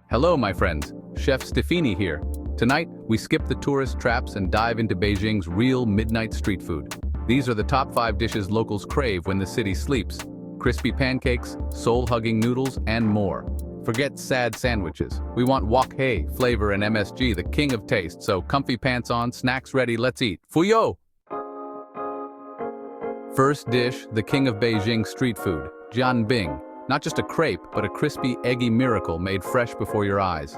Hello, my friends. Chef Stefini here. Tonight, we skip the tourist traps and dive into Beijing's real midnight street food. These are the top 5 dishes locals crave when the city sleeps. Crispy pancakes, soul-hugging noodles, and more. Forget sad sandwiches. We want wok hei, flavor, and MSG, the king of taste. So comfy pants on, snacks ready, let's eat. Fuyo! First dish, the king of Beijing street food, jianbing. Not just a crepe, but a crispy, eggy miracle made fresh before your eyes.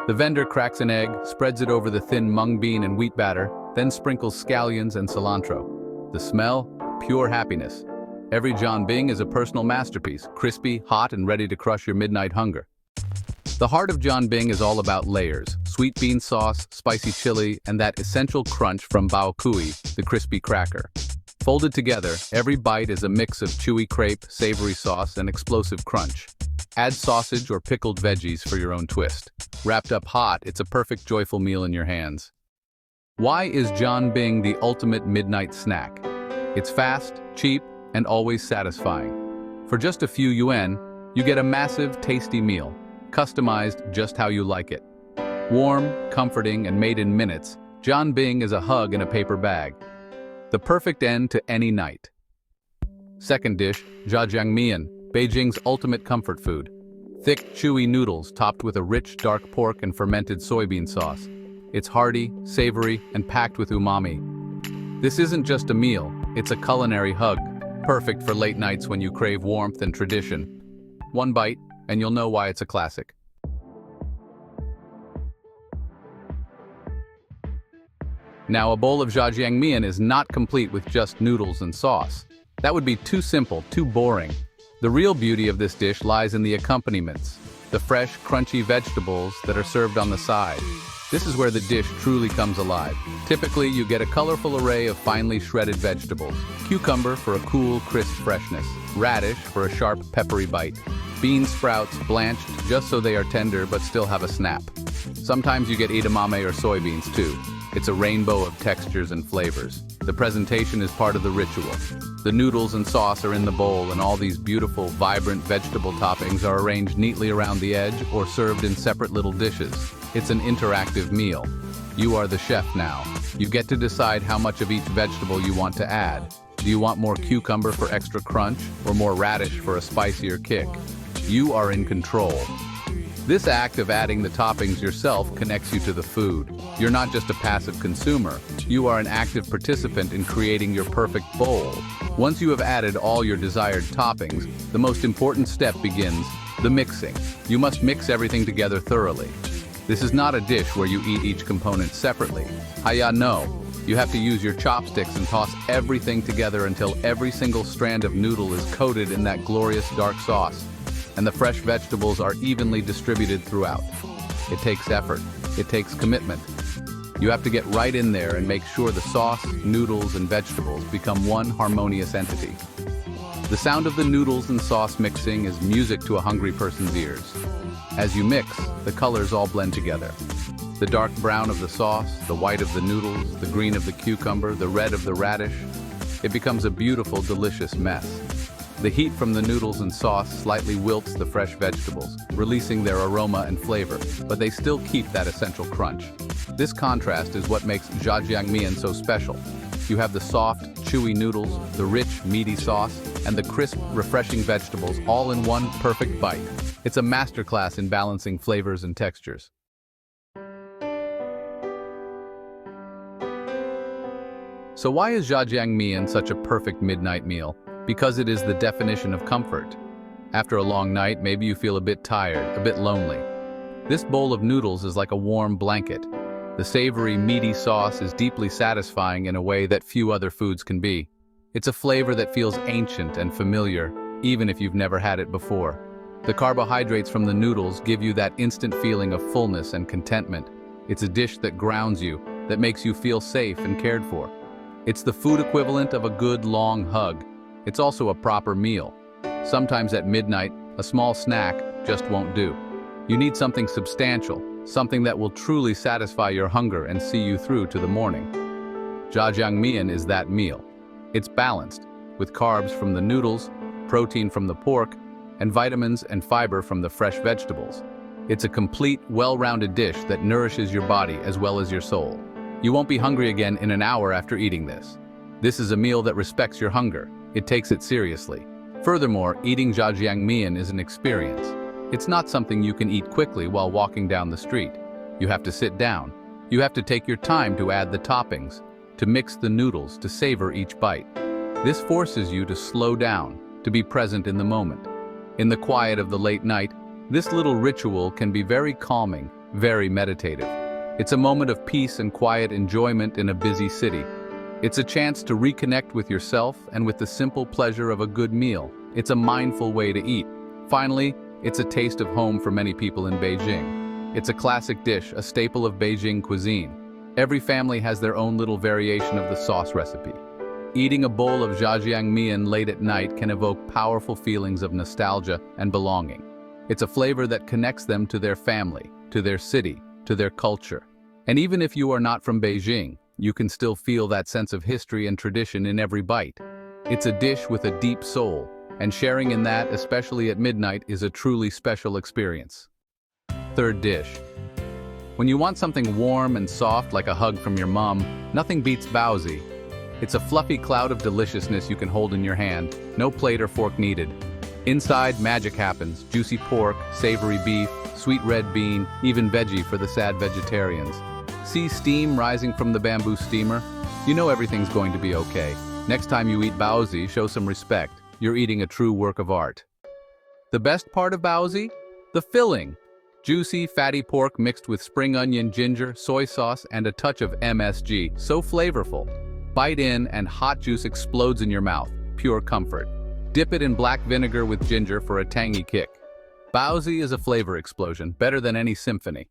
The vendor cracks an egg, spreads it over the thin mung bean and wheat batter, then sprinkles scallions and cilantro. The smell? Pure happiness. Every jianbing is a personal masterpiece, crispy, hot, and ready to crush your midnight hunger. The heart of jianbing is all about layers, sweet bean sauce, spicy chili, and that essential crunch from bao kui, the crispy cracker. Folded together, every bite is a mix of chewy crepe, savory sauce, and explosive crunch. Add sausage or pickled veggies for your own twist. Wrapped up hot, it's a perfect joyful meal in your hands. Why is jianbing the ultimate midnight snack? It's fast, cheap, and always satisfying. For just a few yuan, you get a massive, tasty meal, customized just how you like it. Warm, comforting, and made in minutes, jianbing is a hug in a paper bag. The perfect end to any night. Second dish, zhajiangmian, Beijing's ultimate comfort food. Thick, chewy noodles topped with a rich, dark pork and fermented soybean sauce. It's hearty, savory, and packed with umami. This isn't just a meal, it's a culinary hug, perfect for late nights when you crave warmth and tradition. One bite, and you'll know why it's a classic. Now, a bowl of zhajiangmian is not complete with just noodles and sauce. That would be too simple, too boring. The real beauty of this dish lies in the accompaniments, the fresh, crunchy vegetables that are served on the side. This is where the dish truly comes alive. Typically, you get a colorful array of finely shredded vegetables. Cucumber for a cool, crisp freshness. Radish for a sharp, peppery bite. Bean sprouts blanched just so they are tender but still have a snap. Sometimes you get edamame or soybeans too. It's a rainbow of textures and flavors. The presentation is part of the ritual. The noodles and sauce are in the bowl, and all these beautiful, vibrant vegetable toppings are arranged neatly around the edge or served in separate little dishes. It's an interactive meal. You are the chef now. You get to decide how much of each vegetable you want to add. Do you want more cucumber for extra crunch, or more radish for a spicier kick? You are in control. This act of adding the toppings yourself connects you to the food. You're not just a passive consumer. You are an active participant in creating your perfect bowl. Once you have added all your desired toppings, the most important step begins, the mixing. You must mix everything together thoroughly. This is not a dish where you eat each component separately. No. You have to use your chopsticks and toss everything together until every single strand of noodle is coated in that glorious dark sauce, and the fresh vegetables are evenly distributed throughout. It takes effort. It takes commitment. You have to get right in there and make sure the sauce, noodles, and vegetables become one harmonious entity. The sound of the noodles and sauce mixing is music to a hungry person's ears. As you mix, the colors all blend together. The dark brown of the sauce, the white of the noodles, the green of the cucumber, the red of the radish. It becomes a beautiful, delicious mess. The heat from the noodles and sauce slightly wilts the fresh vegetables, releasing their aroma and flavor, but they still keep that essential crunch. This contrast is what makes zhajiangmian so special. You have the soft, chewy noodles, the rich, meaty sauce, and the crisp, refreshing vegetables all in one perfect bite. It's a masterclass in balancing flavors and textures. So why is zhajiangmian such a perfect midnight meal? Because it is the definition of comfort. After a long night, maybe you feel a bit tired, a bit lonely. This bowl of noodles is like a warm blanket. The savory, meaty sauce is deeply satisfying in a way that few other foods can be. It's a flavor that feels ancient and familiar, even if you've never had it before. The carbohydrates from the noodles give you that instant feeling of fullness and contentment. It's a dish that grounds you, that makes you feel safe and cared for. It's the food equivalent of a good, long hug. It's also a proper meal. Sometimes at midnight, a small snack just won't do. You need something substantial, something that will truly satisfy your hunger and see you through to the morning. Zhajiangmian is that meal. It's balanced, with carbs from the noodles, protein from the pork, and vitamins and fiber from the fresh vegetables. It's a complete, well-rounded dish that nourishes your body as well as your soul. You won't be hungry again in an hour after eating this. This is a meal that respects your hunger. It takes it seriously. Furthermore, eating jjajangmyeon is an experience. It's not something you can eat quickly while walking down the street. You have to sit down. You have to take your time to add the toppings, to mix the noodles, to savor each bite. This forces you to slow down, to be present in the moment. In the quiet of the late night, this little ritual can be very calming, very meditative. It's a moment of peace and quiet enjoyment in a busy city. It's a chance to reconnect with yourself and with the simple pleasure of a good meal. It's a mindful way to eat. Finally, it's a taste of home for many people in Beijing. It's a classic dish, a staple of Beijing cuisine. Every family has their own little variation of the sauce recipe. Eating a bowl of jjajangmyeon late at night can evoke powerful feelings of nostalgia and belonging. It's a flavor that connects them to their family, to their city, to their culture. And even if you are not from Beijing, you can still feel that sense of history and tradition in every bite. It's a dish with a deep soul, and sharing in that, especially at midnight, is a truly special experience. Third dish. When you want something warm and soft like a hug from your mom, nothing beats baozi. It's a fluffy cloud of deliciousness you can hold in your hand, no plate or fork needed. Inside, magic happens: juicy pork, savory beef, sweet red bean, even veggie for the sad vegetarians. See steam rising from the bamboo steamer? You know everything's going to be okay. Next time you eat baozi, show some respect. You're eating a true work of art. The best part of baozi? The filling. Juicy, fatty pork mixed with spring onion, ginger, soy sauce, and a touch of MSG. So flavorful. Bite in and hot juice explodes in your mouth. Pure comfort. Dip it in black vinegar with ginger for a tangy kick. Baozi is a flavor explosion, better than any symphony.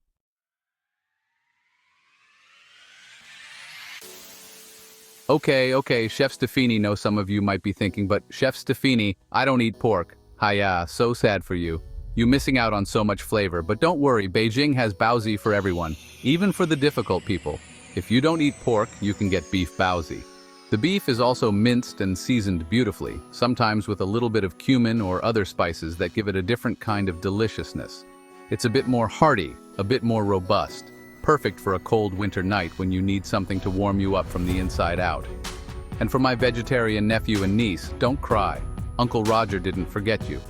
Okay, Chef Stefini knows some of you might be thinking, but Chef Stefini, I don't eat pork. Hiya, so sad for you. You're missing out on so much flavor, but don't worry, Beijing has baozi for everyone, even for the difficult people. If you don't eat pork, you can get beef baozi. The beef is also minced and seasoned beautifully, sometimes with a little bit of cumin or other spices that give it a different kind of deliciousness. It's a bit more hearty, a bit more robust, perfect for a cold winter night when you need something to warm you up from the inside out. And for my vegetarian nephew and niece, don't cry. Uncle Roger didn't forget you.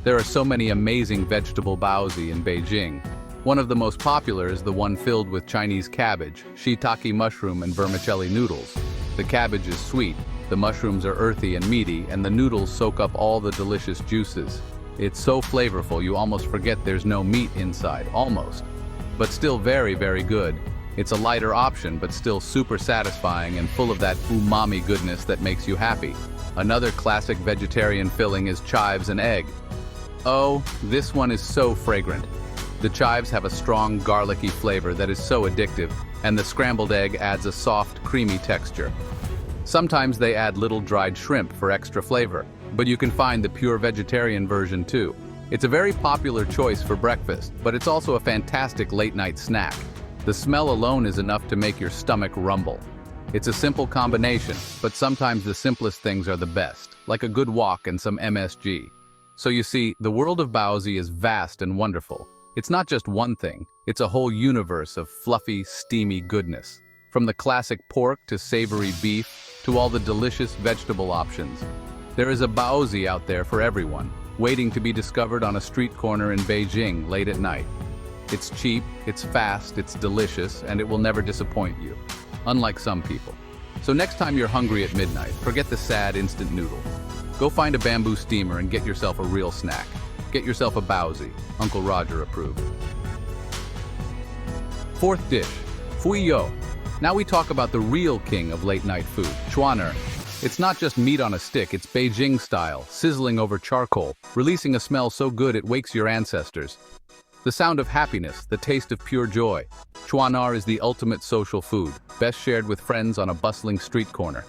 There are so many amazing vegetable baozi in Beijing. One of the most popular is the one filled with Chinese cabbage, shiitake mushroom, and vermicelli noodles. The cabbage is sweet, the mushrooms are earthy and meaty, and the noodles soak up all the delicious juices. It's so flavorful you almost forget there's no meat inside, almost. But still very, very good. It's a lighter option, but still super satisfying and full of that umami goodness that makes you happy. Another classic vegetarian filling is chives and egg. Oh, this one is so fragrant. The chives have a strong garlicky flavor that is so addictive, and the scrambled egg adds a soft, creamy texture. Sometimes they add little dried shrimp for extra flavor, but you can find the pure vegetarian version too. It's a very popular choice for breakfast, but it's also a fantastic late-night snack. The smell alone is enough to make your stomach rumble. It's a simple combination, but sometimes the simplest things are the best, like a good walk and some MSG. So you see, the world of baozi is vast and wonderful. It's not just one thing, it's a whole universe of fluffy, steamy goodness. From the classic pork to savory beef to all the delicious vegetable options. There is a baozi out there for everyone, waiting to be discovered on a street corner in Beijing late at night. It's cheap, it's fast, it's delicious, and it will never disappoint you, unlike some people. So next time you're hungry at midnight, forget the sad instant noodle. Go find a bamboo steamer and get yourself a real snack. Get yourself a baozi. Uncle Roger approved. Fourth dish, foodie. Now we talk about the real king of late-night food, culinary. It's not just meat on a stick, it's Beijing style, sizzling over charcoal, releasing a smell so good it wakes your ancestors. The sound of happiness, the taste of pure joy. Culinary is the ultimate social food, best shared with friends on a bustling street corner.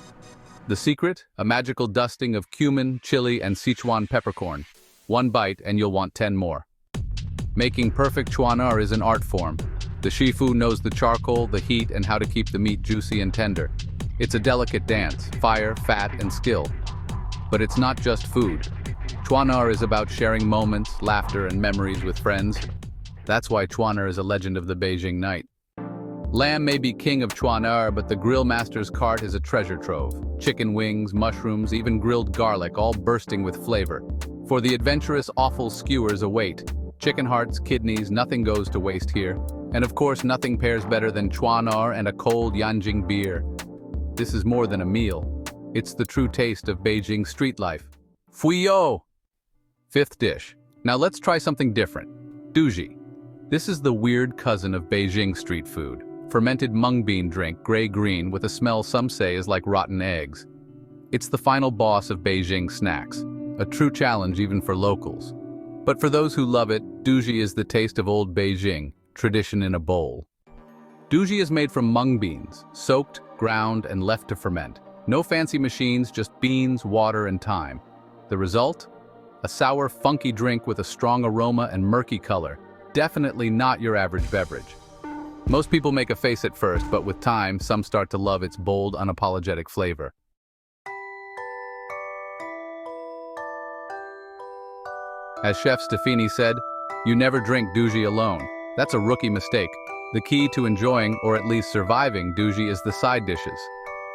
The secret? A magical dusting of cumin, chili, and Sichuan peppercorn. One bite and you'll want 10 more. Making perfect culinary is an art form. The shifu knows the charcoal, the heat, and how to keep the meat juicy and tender. It's a delicate dance, fire, fat, and skill. But it's not just food. Culinary is about sharing moments, laughter, and memories with friends. That's why chuaner is a legend of the Beijing night. Lamb may be king of chuaner, but the grill master's cart is a treasure trove. Chicken wings, mushrooms, even grilled garlic, all bursting with flavor. For the adventurous, offal skewers await. Chicken hearts, kidneys, nothing goes to waste here. And of course, nothing pairs better than chuaner and a cold Yanjing beer. This is more than a meal. It's the true taste of Beijing street life. Fuyo! Fifth dish. Now let's try something different. Duji. This is the weird cousin of Beijing street food. Fermented mung bean drink, gray-green, with a smell some say is like rotten eggs. It's the final boss of Beijing snacks, a true challenge even for locals. But for those who love it, duji is the taste of old Beijing, tradition in a bowl. Duji is made from mung beans, soaked, ground, and left to ferment. No fancy machines, just beans, water, and time. The result? A sour, funky drink with a strong aroma and murky color. Definitely not your average beverage. Most people make a face at first, but with time, some start to love its bold, unapologetic flavor. As Chef Stefani said, you never drink duji alone. That's a rookie mistake. The key to enjoying, or at least surviving, duji is the side dishes.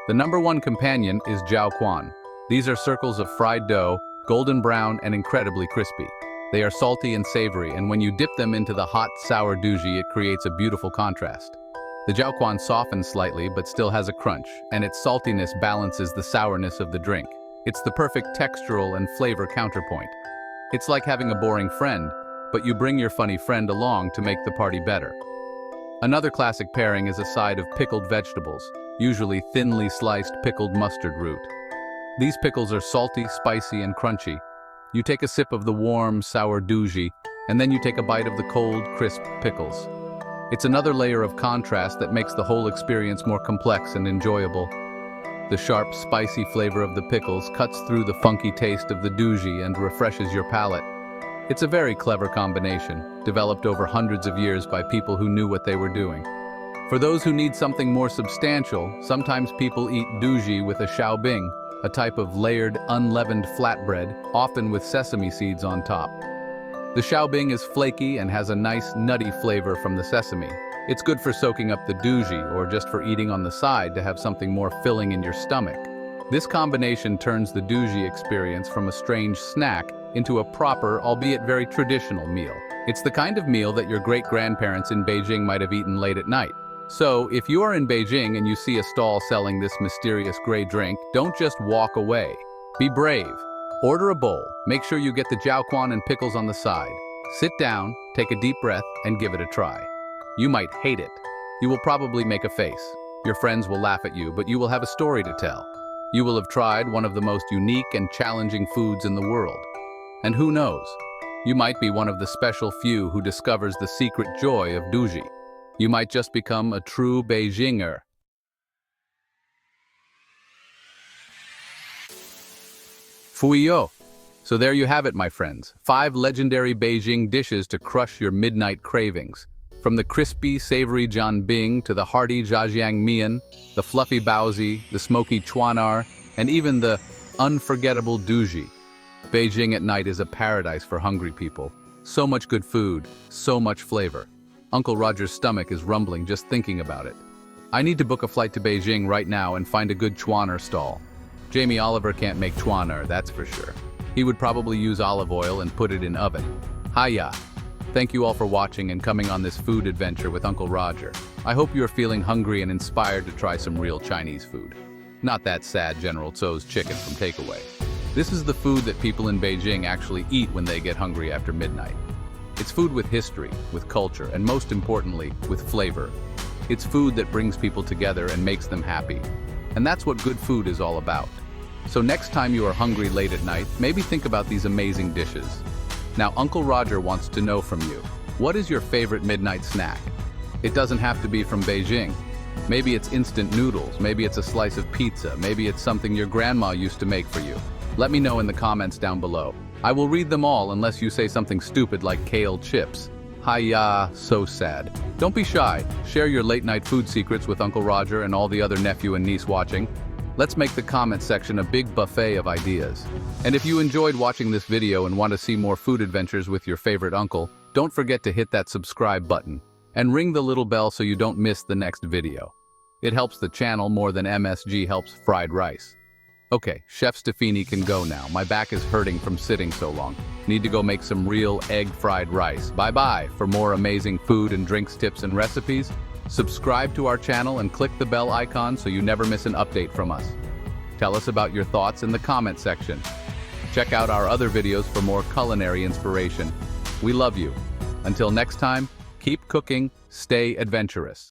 The number one companion is jiaoquan. These are circles of fried dough, golden brown and incredibly crispy. They are salty and savory, and when you dip them into the hot, sour duji, it creates a beautiful contrast. The jiaoquan softens slightly but still has a crunch, and its saltiness balances the sourness of the drink. It's the perfect textural and flavor counterpoint. It's like having a boring friend, but you bring your funny friend along to make the party better. Another classic pairing is a side of pickled vegetables, usually thinly sliced pickled mustard root. These pickles are salty, spicy, and crunchy. You take a sip of the warm, sour duji, and then you take a bite of the cold, crisp pickles. It's another layer of contrast that makes the whole experience more complex and enjoyable. The sharp, spicy flavor of the pickles cuts through the funky taste of the duji and refreshes your palate. It's a very clever combination, developed over hundreds of years by people who knew what they were doing. For those who need something more substantial, sometimes people eat duji with a xiaobing, a type of layered, unleavened flatbread, often with sesame seeds on top. The xiaobing is flaky and has a nice, nutty flavor from the sesame. It's good for soaking up the duji or just for eating on the side to have something more filling in your stomach. This combination turns the duji experience from a strange snack into a proper, albeit very traditional meal. It's the kind of meal that your great-grandparents in Beijing might have eaten late at night. So, if you are in Beijing and you see a stall selling this mysterious gray drink, don't just walk away. Be brave. Order a bowl. Make sure you get the jiaoquan and pickles on the side. Sit down, take a deep breath, and give it a try. You might hate it. You will probably make a face. Your friends will laugh at you, but you will have a story to tell. You will have tried one of the most unique and challenging foods in the world. And who knows? You might be one of the special few who discovers the secret joy of duji. You might just become a true Beijinger. Fuyo. So there you have it, my friends. 5 legendary Beijing dishes to crush your midnight cravings. From the crispy, savory jianbing to the hearty zhajiang mian, the fluffy baozi, the smoky chuaner, and even the unforgettable duji. Beijing at night is a paradise for hungry people. So much good food, so much flavor. Uncle Roger's stomach is rumbling just thinking about it. I need to book a flight to Beijing right now and find a good chuaner stall. Jamie Oliver can't make chuaner, that's for sure. He would probably use olive oil and put it in oven. Hiya! Thank you all for watching and coming on this food adventure with Uncle Roger. I hope you are feeling hungry and inspired to try some real Chinese food. Not that sad General Tso's chicken from takeaway. This is the food that people in Beijing actually eat when they get hungry after midnight. It's food with history, with culture, and most importantly, with flavor. It's food that brings people together and makes them happy. And that's what good food is all about. So next time you are hungry late at night, maybe think about these amazing dishes. Now, Uncle Roger wants to know from you, what is your favorite midnight snack? It doesn't have to be from Beijing. Maybe it's instant noodles, maybe it's a slice of pizza, maybe it's something your grandma used to make for you. Let me know in the comments down below. I will read them all unless you say something stupid like kale chips. Hiya, so sad. Don't be shy. Share your late night food secrets with Uncle Roger and all the other nephew and niece watching. Let's make the comment section a big buffet of ideas. And if you enjoyed watching this video and want to see more food adventures with your favorite uncle, Don't forget to hit that subscribe button and ring the little bell so you don't miss the next video. It helps the channel more than MSG helps fried rice. Okay, Chef Stefini can go now. My back is hurting from sitting so long. Need to go make some real egg fried rice. Bye-bye. For more amazing food and drinks tips and recipes, subscribe to our channel and click the bell icon so you never miss an update from us. Tell us about your thoughts in the comment section. Check out our other videos for more culinary inspiration. We love you. Until next time, keep cooking, stay adventurous.